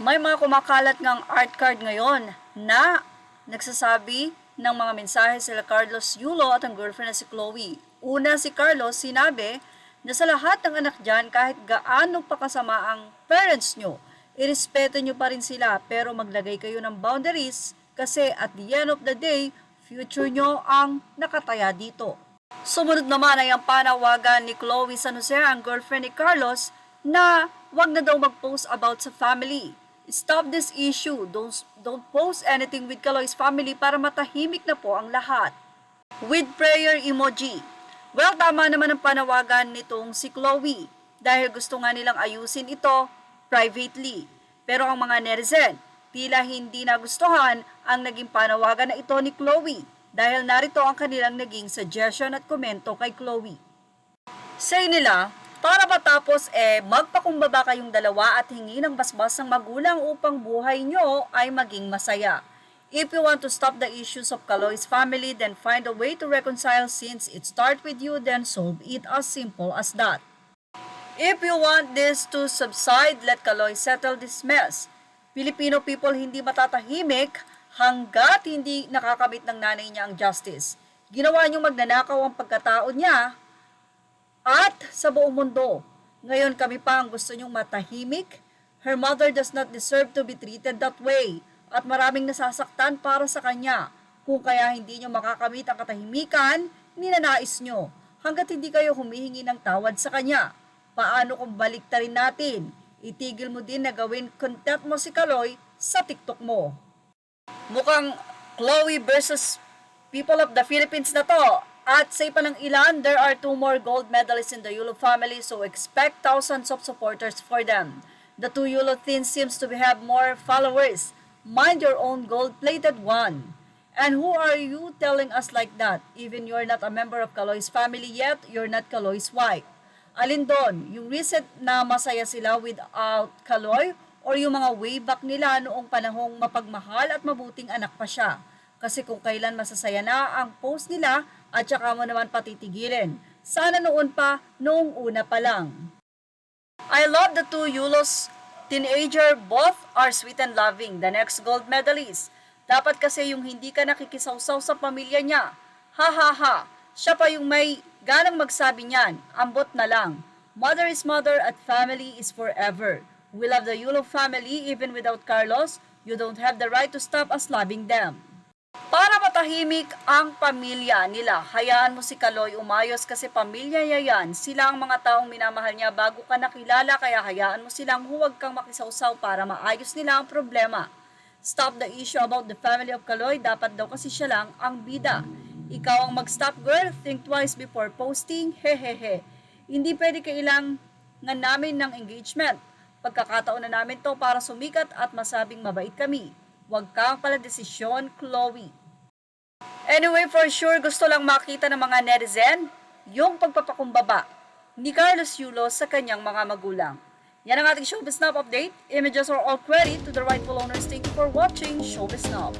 May mga kumakalat ngang art card ngayon na nagsasabi ng mga mensahe sila Carlos Yulo at ang girlfriend na si Chloe. Una, si Carlos sinabi na sa lahat ng anak dyan, kahit gaano pa kasama ang parents nyo, irespeto nyo pa rin sila pero maglagay kayo ng boundaries kasi at the end of the day, future nyo ang nakataya dito. Sumunod naman ay ang panawagan ni Chloe San Jose, ang girlfriend ni Carlos, na wag na daw mag-post about sa family. Stop this issue. Don't post anything with Kaloy's family para matahimik na po ang lahat. With prayer emoji. Well, tama naman ang panawagan nitong si Chloe dahil gusto nga nilang ayusin ito privately. Pero ang mga netizen, tila hindi nagustuhan ang naging panawagan na ito ni Chloe dahil narito ang kanilang naging suggestion at komento kay Chloe. Say nila, para matapos magpakumbaba kayong dalawa at hingi ng basbas ng magulang upang buhay nyo ay maging masaya. If you want to stop the issues of Kaloy's family, then find a way to reconcile since it starts with you, then solve it as simple as that. If you want this to subside, let Kaloy settle this mess. Filipino people hindi matatahimik hanggat hindi nakakamit ng nanay niya ang justice. Ginawa niyong magnanakaw ang pagkatao niya at sa buong mundo. Ngayon kami pa ang gusto niyong matahimik. Her mother does not deserve to be treated that way. At maraming nasasaktan para sa kanya. Kung kaya hindi niyo makakamit ang katahimikan, ninanais niyo. Hanggat hindi kayo humihingi ng tawad sa kanya. Paano kung baliktarin natin? Itigil mo din na gawin content mo si Kaloy sa TikTok mo. Mukhang Chloe versus people of the Philippines na to. At say pa ng ilan, there are 2 more gold medalists in the Yulo family, so expect thousands of supporters for them. The 2 Yulo teens seems to have more followers. Mind your own gold-plated one. And who are you telling us like that? Even you're not a member of Kaloy's family yet, you're not Kaloy's wife. Alin doon, yung recent na masaya sila without Kaloy or yung mga way back nila noong panahong mapagmahal at mabuting anak pa siya? Kasi kung kailan masasaya na ang post nila at saka mo naman patitigilin. Sana noon pa, noong una pa lang. I love the 2 Yulos teenager, both are sweet and loving. The next gold medalist. Dapat kasi yung hindi ka nakikisawsaw sa pamilya niya. Ha ha ha. Siya pa yung may ganang magsabi niyan. Ambot na lang. Mother is mother at family is forever. We love the Yulo family even without Carlos. You don't have the right to stop us loving them. Para matahimik ang pamilya nila, hayaan mo si Kaloy umayos kasi pamilya niya yan. Sila ang mga taong minamahal niya bago ka nakilala, kaya hayaan mo silang huwag kang makisawsaw para maayos nila ang problema. Stop the issue about the family of Kaloy, dapat daw kasi siya lang ang bida. Ikaw ang mag-stop girl, think twice before posting, hehehe. Hindi pwede kailangan namin ng engagement. Pagkakataon na namin to para sumikat at masabing mabait kami. Huwag kang pala desisyon, Chloe. Anyway, for sure, gusto lang makita ng mga netizen yung pagpapakumbaba ni Carlos Yulo sa kanyang mga magulang. Yan ang ating Showbiz Now update. Images are all credit to the rightful owners. Thank you for watching Showbiz Now.